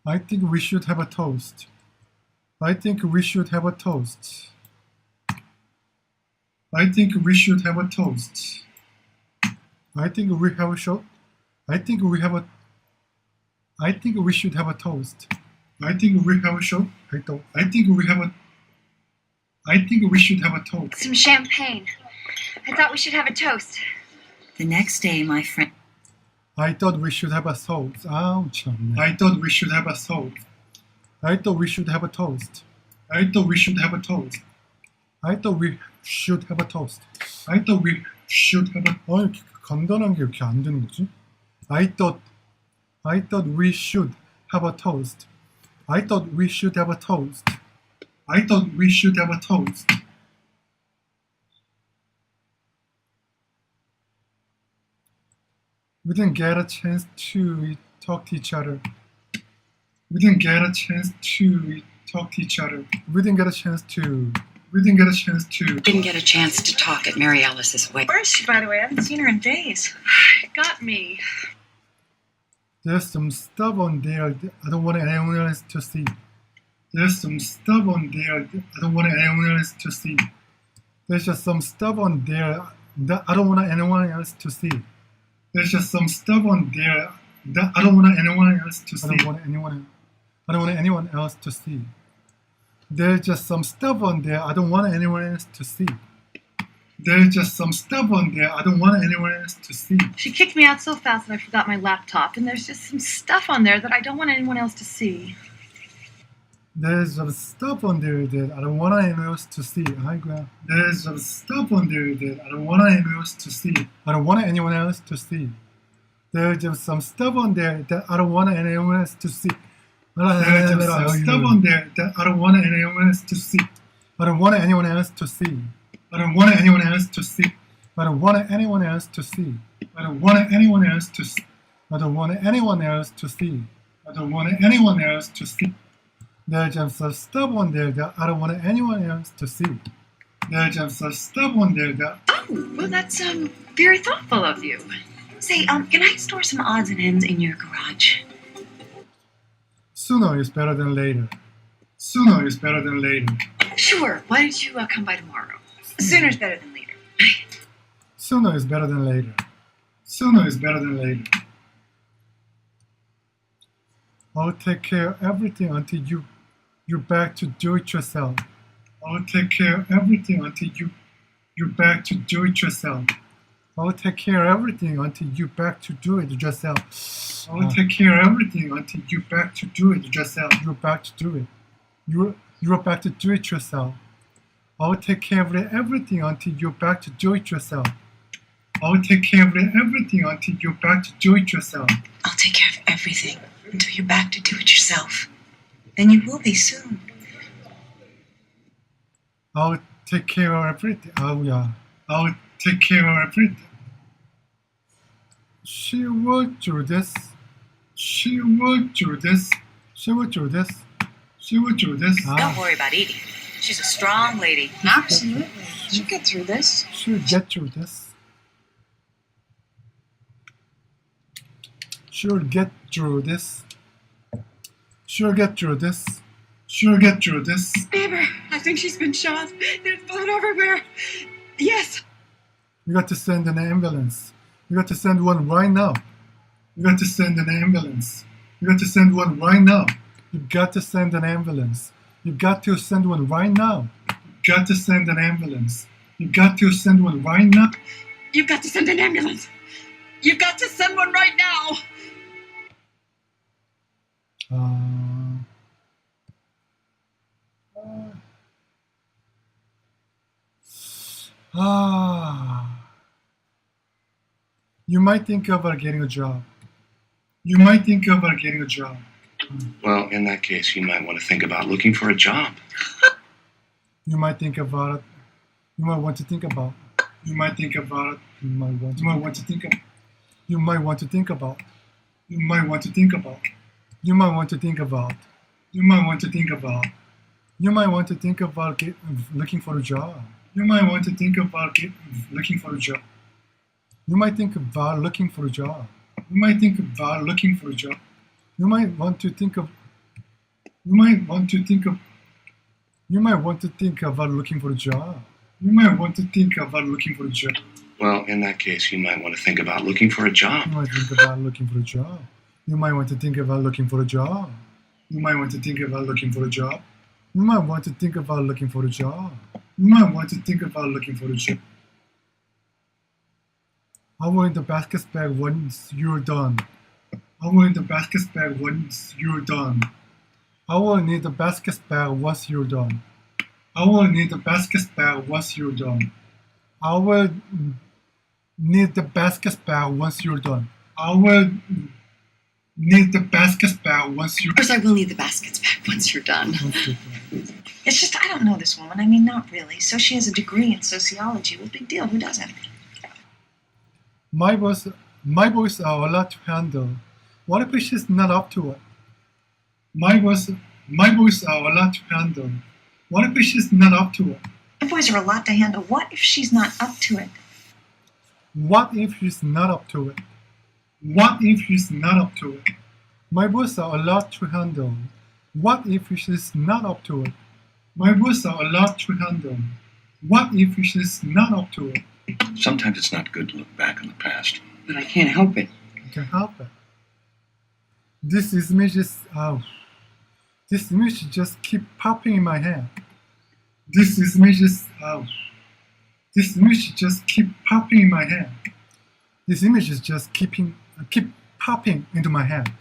I think we should have a toast. I think we should have a toast. I think we should have a toast. I think we have a show. I think we have a. I think we should have a toast. I think we have a show. I think we have a. I think we should have a toast. Some champagne. I thought we should have a toast. The next day, my friend... I thought we should have a toast. Ouch. I thought we should have a toast. I thought we should have a toast. I thought we should have a toast. I thought we should have a toast. I thought we should have a... 이렇게 간단한 게 이렇게 안 되는 거지? I thought we should have a toast. I thought we should have a toast. I thought we should have a toast. We didn't get a chance to talk to each other. We didn't get a chance to talk to each other. We didn't get a chance to. We didn't get a chance to. Didn't get a chance to talk at Mary Alice's wedding. Where is she, by the way? I haven't seen her in days. It got me. There's some stuff on there that I don't want anyone else to see. There's some stuff on there that I don't want anyone else to see. There's just some stuff on there that I don't want anyone else to see. There's just some stuff on there that I don't want anyone else to see. I don't want anyone else to see. There's just some stuff on there I don't want anyone else to see. There's just some stuff on there I don't want anyone else to see. She kicked me out so fast that I forgot my laptop, and there's just some stuff on there that I don't want anyone else to see. There's some stuff on there that I don't want anyone else to see. There's some stuff on there that I don't want anyone else to see. I don't want anyone else to see. There's just some stuff on there that I don't want anyone else to see. There's just some stuff on there that I don't want anyone else to see. I don't want anyone else to see. I don't want anyone else to see. I don't want anyone else to see. I don't want anyone else to see. I don't want anyone else to see. I don't want anyone else to see. There's just some stuff on there that I don't want anyone else to see. There's just some stuff on there that... Oh, well, that's very thoughtful of you. Say, can I store some odds and ends in your garage? Sooner is better than later. Sooner is better than later. Sure. Why don't you come by tomorrow? Sooner's better than later. Sooner is better than later. Sooner is better than later. I'll take care of everything until you're back to do it yourself. I'll take care of everything until you're back to do it yourself. I'll take care of everything until you're back to do it yourself. I'll take care of everything until you're back to do it yourself. You're back to do it. You're back to do it yourself. I'll take care of everything until you're back to do it yourself. I'll take care of everything until you're back to do it yourself. I'll take care of everything until you're back to do it yourself. Then you will be soon. I'll take care of everything. Oh yeah. I'll take care of everything. She would do this. She would do this. She would do this. She would do this. Don't worry about eating. She's a strong lady. Absolutely. She'll get through this. She'll get through this. She'll get through this. She'll get through this. She'll get through this. Baber, I think she's been shot. There's blood everywhere. Yes. You got to send an ambulance. You got to send one right now. You got to send an ambulance. You got to send one right now. You got to send an ambulance. You got to send one right now. You got to send an ambulance. You got to send one right now. You've got to send an ambulance. You've got to send one right now. You might think about getting a job. You might think about getting a job. Well, in that case, you might want to think about looking for a job. You might think about it. You might want to think about it. You might think about it. You might want to think about it. You might want to think about it. You might want to think about it. You might want to think about it. You might want to think about it. You might want to think about looking for a job. You might want to think about looking for a job. You might think about looking for a job. You might think about looking for a job. You might want to think of. You might want to think about looking for a job. You might want to think about looking for a job. Well, in that case, you might want to think about looking for a job. You might think about looking for a job. You might want to think about looking for a job. You might want to think about looking for a job. You might want to think about looking for a job. You might want to think about looking for a job. I will in the basket bag once you're done. I will in the basket bag once you're done. I will need the basket bag once you're done. I will need the basket bag once you're done. I will need the basket bag once you're done. I will need the basket bag once you're Of course, I will need the baskets back once you're done. It's just, I don't know this woman. I mean, not really. So she has a degree in sociology. Well, big deal. Who doesn't? My boys are a lot to handle. What if she's not up to it? My boys are a lot to handle. What if she's not up to it? The boys are a lot to handle. What if she's not up to it? What if she's not up to it? What if she's not up to it? My boys are a lot to handle. What if she's not up to it? My boys are a lot to handle. What if she's not up to it? Sometimes it's not good to look back on the past. But I can't help it. I can help it. This image just keep popping in my head. This image just keep popping in my head. This image is just keep popping into my head.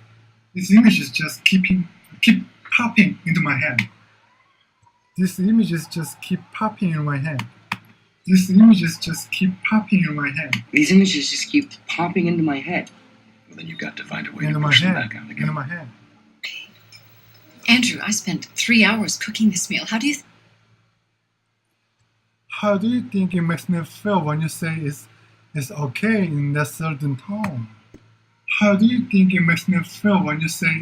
This image is just keep popping into my head. This images just keep popping in my head. These images just keep popping in my head. These images just keep popping into my head. Well, then you've got to find a way Into to my push them head. back out Into again. my head. Andrew, I spent 3 hours cooking this meal. How do you How do you think it makes me feel when you say it's okay in that certain tone? How do you think it makes me feel when you say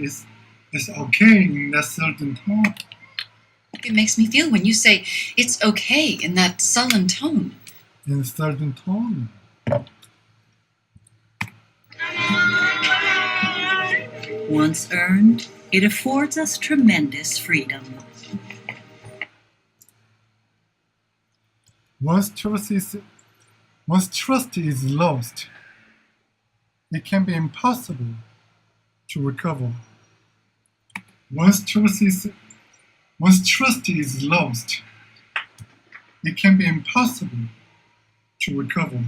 it's okay in that certain tone? it makes me feel when you say it's okay in that sullen tone? In a certain tone. Once earned, it affords us tremendous freedom. Once trust is lost, it can be impossible to recover. Once trust is lost, it can be impossible to recover.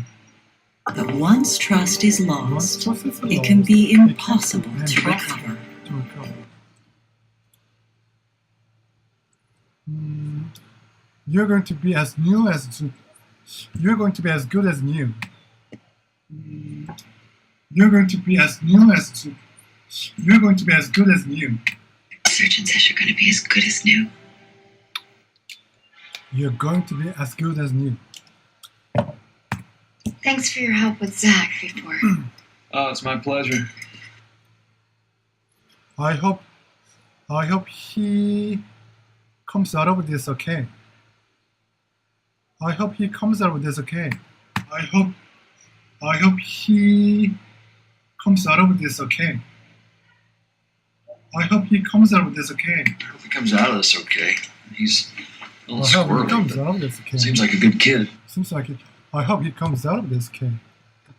But once trust is Once lost, trust is it can lost, be it can be impossible to recover. to recover. You're going to be as new as you're going to be as good as new. You're going to be as new as you're going to be as good as new. Surgeon says you're going to be as good as new. You're going to be as good as new. Thanks for your help with Zach before. Oh, it's my pleasure. I hope he comes out of this okay. I hope he comes out of this okay. I hope he comes out of this okay. I hope he comes out of this okay. I hope he comes out of this okay. He's a I little hope he comes squirrely, out of this okay. but seems like a good kid. Seems like it. I hope he comes out of this okay.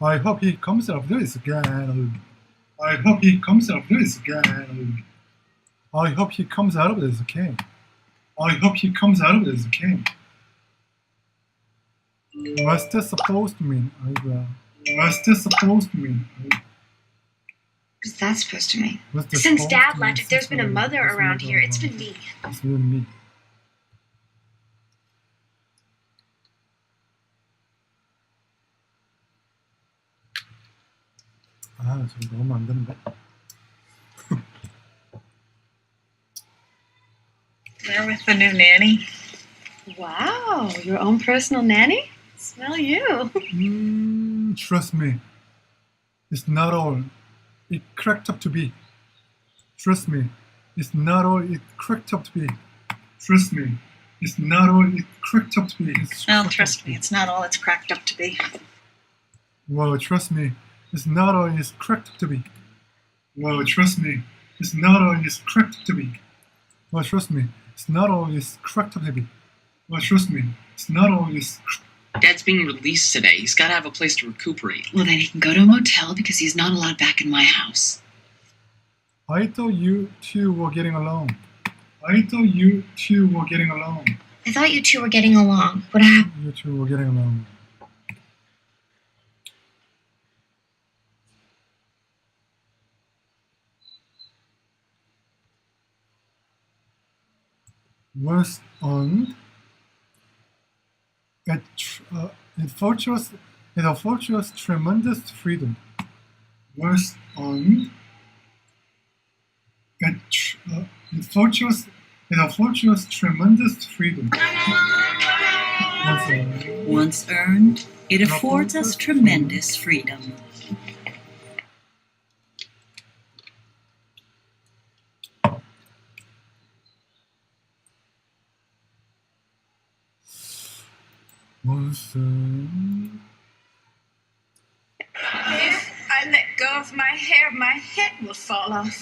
I hope he comes out of this again. I hope he comes out of this again. I hope he comes out of this okay. I hope he comes out of this okay. What's this supposed to mean? What's this supposed to mean? What's that supposed to mean? What's this Since supposed Dad to left, mean? if there's been a mother Since around mother here, it's around been me. It's been me. 아, 저거 너무 안 되는데. There with the new nanny. Wow, your own personal nanny? Smell you. Trust me, it's not all it cracked up to be. Trust me, it's not all it cracked up to be. Trust me, it's not all it cracked up to be. Well, trust me, it's not all it's cracked up to be. Well, trust me, it's not all it's cracked up to be. Well, trust me, it's not all it's cracked up to be. Well, trust me, it's not always cracked up heavy. Well, trust me, it's not always. Dad's being released today. He's got to have a place to recuperate. Well, then he can go to a motel because he's not allowed back in my house. I thought you two were getting along. I thought you two were getting along. I thought you two were getting along. What happened? You two were getting along. Was on. It affords tremendous freedom. Was on. It affords tremendous freedom. Once earned, it affords us tremendous freedom. Once earned. If I let go of my hair, my head will fall off.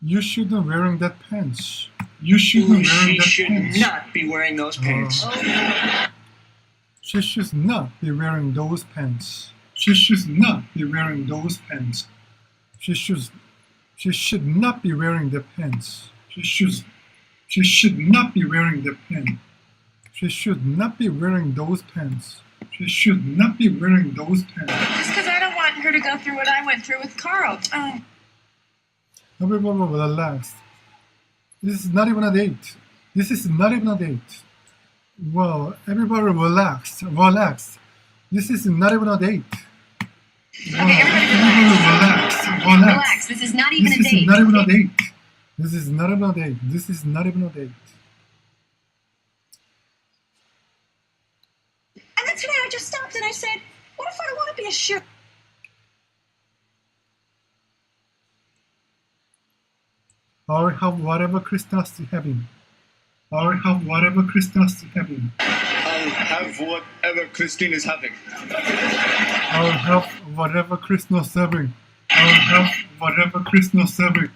You shouldn't wearing that pants. You shouldn't wearing that should pants. not be wearing those pants. She should not be wearing those pants. She should not be wearing those pants. She should not be wearing the pants. She should not be wearing the pants. She should not be wearing those pants. She should not be wearing those pants. Just because I don't want her to go through what I went through with Carl. Everyone will relax. This is not even a date. This is not even a date. Well, everybody relax. Relax. This is not even a date. Well, everybody relax. Relax. This is not even This a is date. not even a date. This is not even a date. This is not even a date. And then today I just stopped and I said, what if I don't want to be a shoe? I'll have whatever Christmas is having. I'll have whatever Christmas is having. I'll have whatever Christine is having. I'll have whatever Christmas serving. I'll have whatever Christmas serving.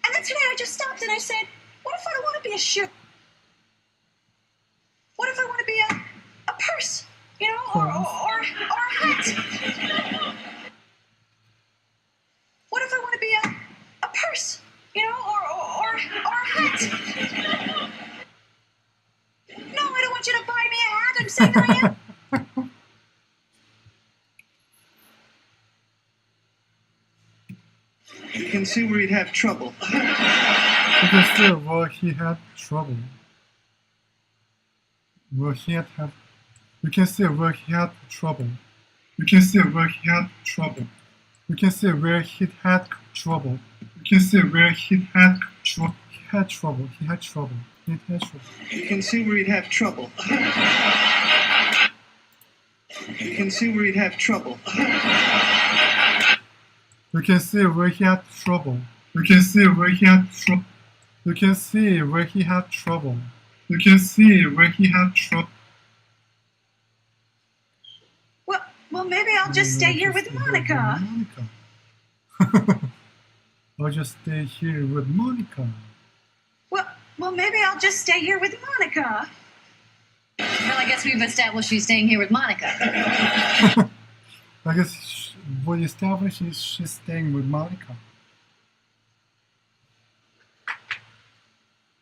And then today I just stopped and I said, what if I don't want to be a shoe? What if I want to be a purse, you know, or a hat? What if I want to be a purse, you know, or a hat? No, I don't want you to buy me a hat. I'm saying I am. You can see where he'd have trouble. You can see where he had trouble. Where he had you can see where he had trouble. You can see where he had trouble. You can see where he had trouble. You can see where he had trouble. He had trouble. He had trouble. He had trouble. You can see where he'd have trouble. You can see where he'd have trouble. You can see where he had trouble. You can see where he had trouble. You can see where he had trouble. You can see where he had trouble. Well, maybe I'll just stay here with Monica. I'll just stay here with Monica. Well, maybe I'll just stay here with Monica. Well, I guess we've established she's staying here with Monica. I guess we established she's staying with Monica.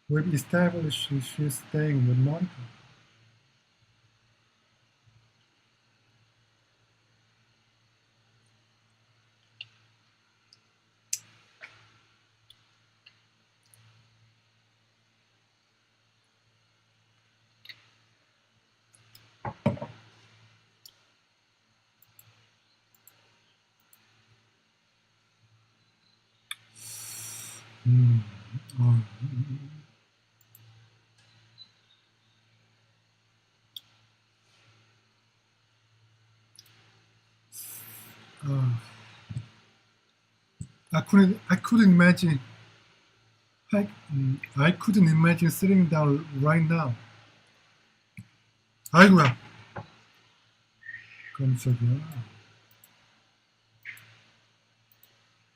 We've established she's staying with Monica. I couldn't imagine. I couldn't imagine sitting down right now. 아이고야. 깜짝이야.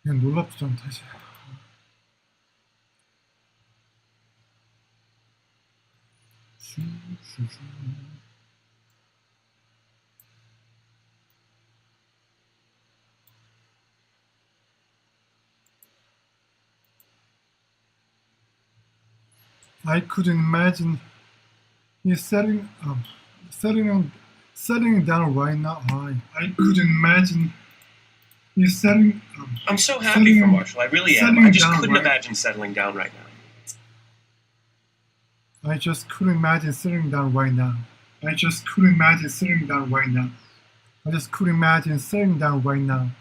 그냥 놀랍죠 다시. I couldn't imagine you settling down right now. I couldn't imagine you settling. I'm so happy for Marshall. I really am. I just couldn't imagine settling down right now. I just couldn't imagine settling down right now. I just couldn't imagine settling down right now. I just couldn't imagine settling down right now.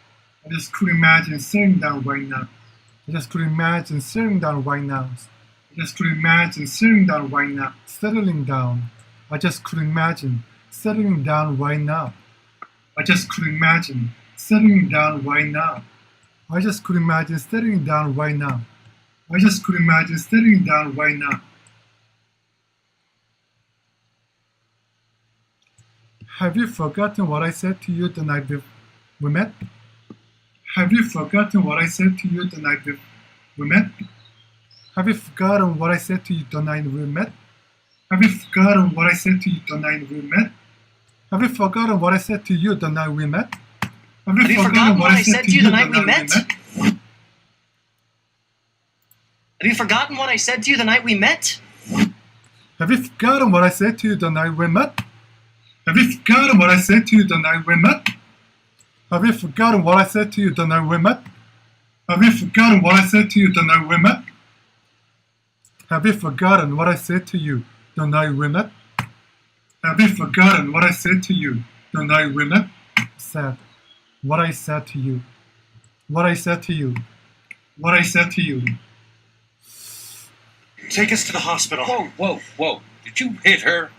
I just couldn't imagine settling down right now. I just couldn't imagine settling down right now. I just couldn't imagine settling down right now. Settling down. I just couldn't imagine settling down right now. I just couldn't imagine settling down right now. I just couldn't imagine settling down right now. I just couldn't imagine settling down right now. Have you forgotten what I said to you the night we met? Have you forgotten what I said to you the night we met? Have you forgotten what I said to you the night we met? Have you forgotten what I said to you the night we met? Have you forgotten what I said to you the night we met? Have you forgotten what I said to you the night we met? Have you forgotten what I said to you the night we met? Have you forgotten what I said to you the night we met? Have you forgotten what I said to you the night we met? Have you forgotten what I said to you the night we met? Have you forgotten what I said to you the night we met? Have you forgotten what I said to you the night we met? Have you forgotten what I said to you the night we met? Said what I said to you. What I said to you. What I said to you. Take us to the hospital. Whoa. Did you hit her?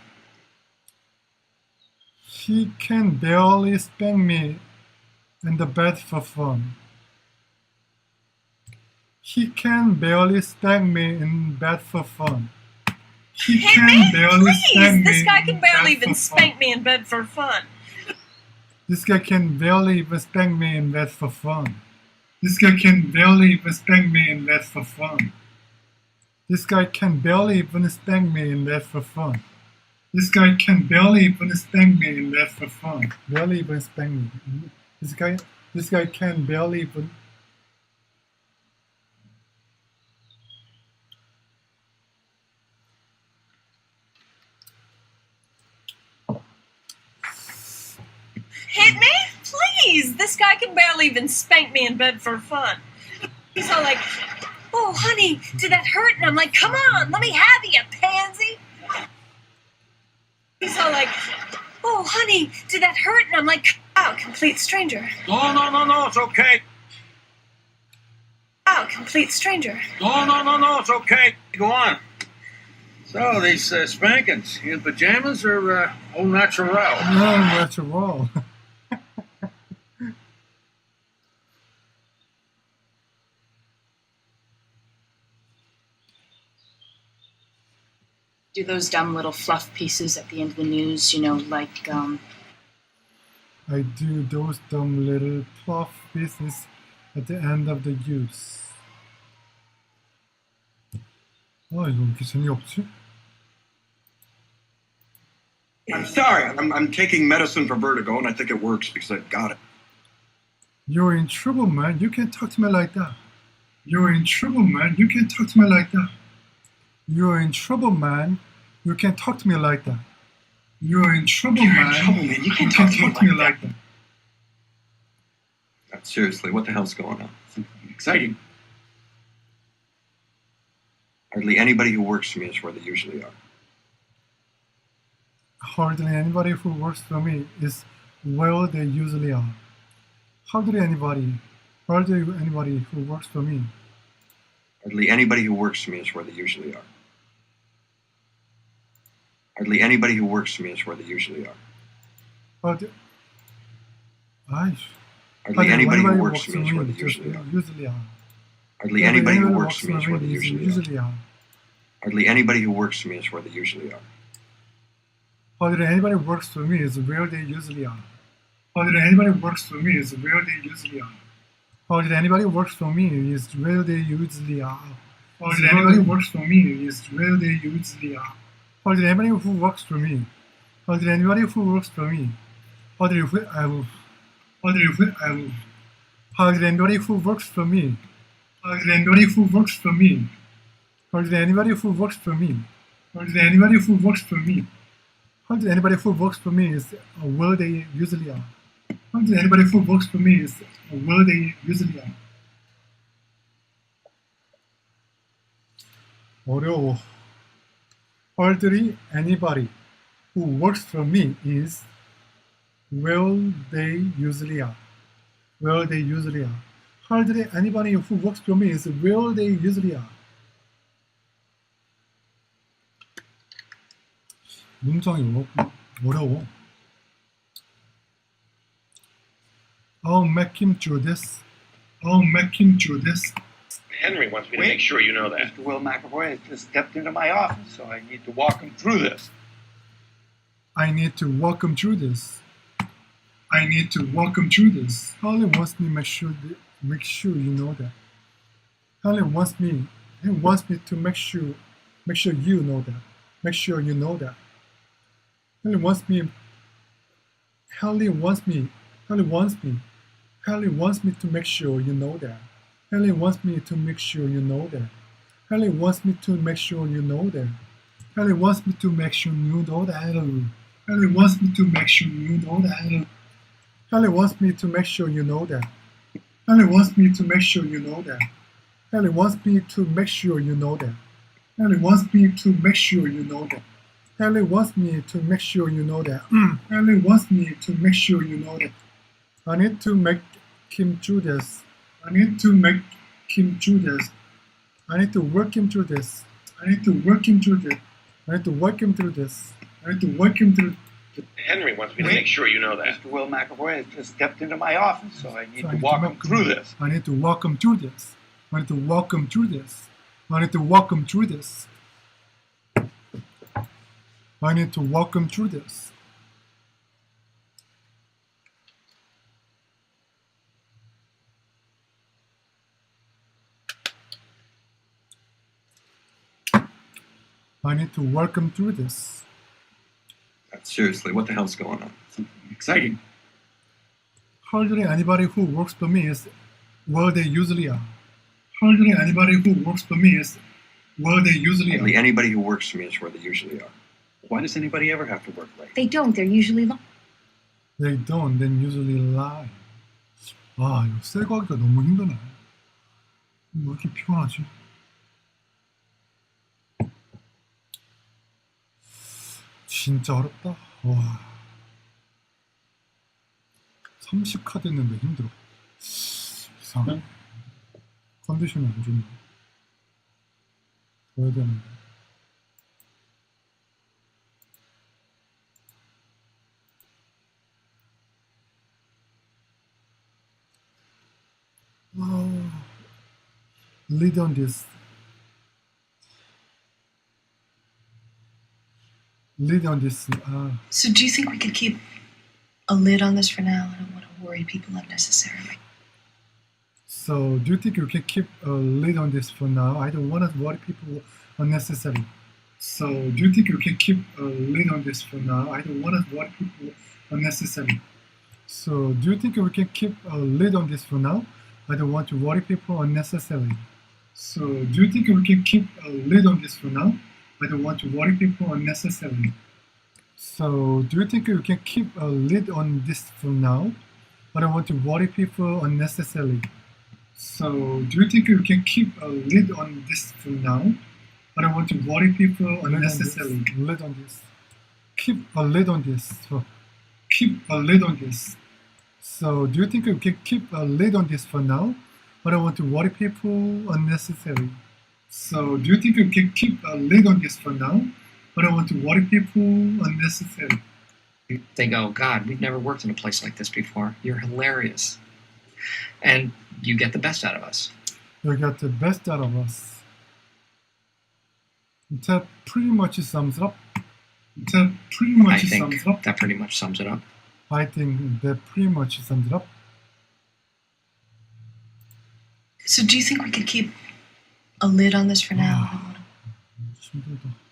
He can barely spank me in the bed for fun. He can barely spank me in bed for fun. He can barely spank me. This guy can barely in bed even for spank fun. me in bed for fun. This guy can barely even spank me in bed for fun. This guy can barely even spank me in bed for fun. This guy can barely even spank me in bed for fun. This guy can barely even spank me in bed for fun. Barely even spank me. This guy can barely even. Hit me? Please! This guy can barely even spank me in bed for fun. He's all like, oh, honey, did that hurt? And I'm like, come on, let me have you, pansy. He's all like, oh, honey, did that hurt? And I'm like, oh, complete stranger. No, it's okay. Oh, complete stranger. No, it's okay. Go on. So, these spankings, you in pajamas or au natural? No, natural. Do those dumb little fluff pieces at the end of the news, like, I do those dumb little fluff pieces at the end of the use. 이거 왜 이렇게 재미없지? I'm sorry. I'm taking medicine for vertigo, and I think it works because I've got it. You're in trouble, man. You can't talk to me like that. You're in trouble, man. You can't talk to me like that. You're in trouble, man. You can't talk to me like that. You're in trouble, man. You can't talk to me like that. Seriously, what the hell's going on? Exciting. Hardly anybody who works for me is where they usually are. Hardly anybody who works for me is where they usually are. Hardly anybody who works for me. Hardly anybody who works for me is where they usually are. Hardly anybody who works for me is where they usually are. Hardly anybody who works for me is where they usually are. Hardly anybody who works for me is where they usually are. Hardly anybody who works for me is where they usually are. Hardly anybody works for me is where they usually are. Hardly anybody works for me is where they usually are. Hardly anybody who works for me is where they usually are. Hardly anybody who works for me is where they usually are. Hardly anybody who works for me. Hardly anybody who works for me. Hardly anybody who works for me. Hardly anybody who works for me. Hardly anybody who works for me. Hardly anybody who works for me. Hardly anybody who works for me is where they usually are. Hardly anybody who works for me is where they usually are. 어려워. Hardly anybody who works for me is where they usually are. Where they usually are. Hardly anybody who works for me is where they usually are. 문장이 어려워. I'll make him do this. I'll make him do this. Henry wants me to make sure you know that. Mr. Will McAvoy has just stepped into my office, so I need to walk him through this. I need to walk him through this. I need to walk him through this. Harley wants me to make sure you know that. Harley wants me to make sure you know that. Make sure you know that. Harley wants me to make sure you know that. Harley wants me to make sure you know that. Harley wants me to make sure you know that. Harley wants me to make sure you know that. Harley wants me to make sure you know that. Harley wants me to make sure you know that. Harley wants me to make sure you know that. Harley wants me to make sure you know that. Harley wants me to make sure you know that. Harley wants me to make sure you know that. Harley wants me to make sure you know that. I need to make him do this. I need to make him do this. I need to work him through this. I need to work him through this. I need to work him through this. I need to work him through. Henry wants me to make sure you know that. Mr. Will McAvoy has just stepped into my office, so I need to walk him through this. I need to walk him through this. I need to walk him through this. I need to walk him through this. I need to walk him through this. I need to work him through this. Seriously, what the hell's going on? Something exciting. Hardly anybody who works for me is where they usually are. Hardly anybody who works for me is where they usually are. Hardly anybody who works for me is where they usually are. Why does anybody ever have to work late? They don't. They're usually long. They don't, then usually lie. 아, 이거 새거 하기가 너무 힘드네. 왜 이렇게 피곤하지? 진짜 어렵다. 와. 30카드 했는데 힘들어. 이상해. 컨디션이 안 좋네. 더 해야 되는데. Lead on this. Lead on this. So do you think we could keep a lid on this for now? I don't want to worry people unnecessarily. So do you think you can keep a lid on this for now? I don't want to worry people unnecessarily. So do you think you can keep a lid on this for now? I don't want to worry people unnecessarily. So do you think we can keep a lid on this for now? I don't want to worry people unnecessarily. So do you think we can keep a lid on this for now? I don't want to worry people unnecessarily. So do you think we can keep a lid on this for now? I don't want to worry people unnecessarily. So do you think we can keep a lid on this for now? I don't want to worry people unnecessarily. Lid on this. Keep a lid on this. So keep a lid on this. So do you think we can keep a lid on this for now? I don't want to worry people unnecessarily. So do you think we can keep a lid on this for now? I don't want to worry people unnecessarily. They go, God, we've never worked in a place like this before. You're hilarious. And you get the best out of us. You get the best out of us. That pretty much sums it up. That pretty much sums it up. That pretty much sums it up. I think that pretty much sums it up. So do you think we could keep a lid on this for now? 힘들다.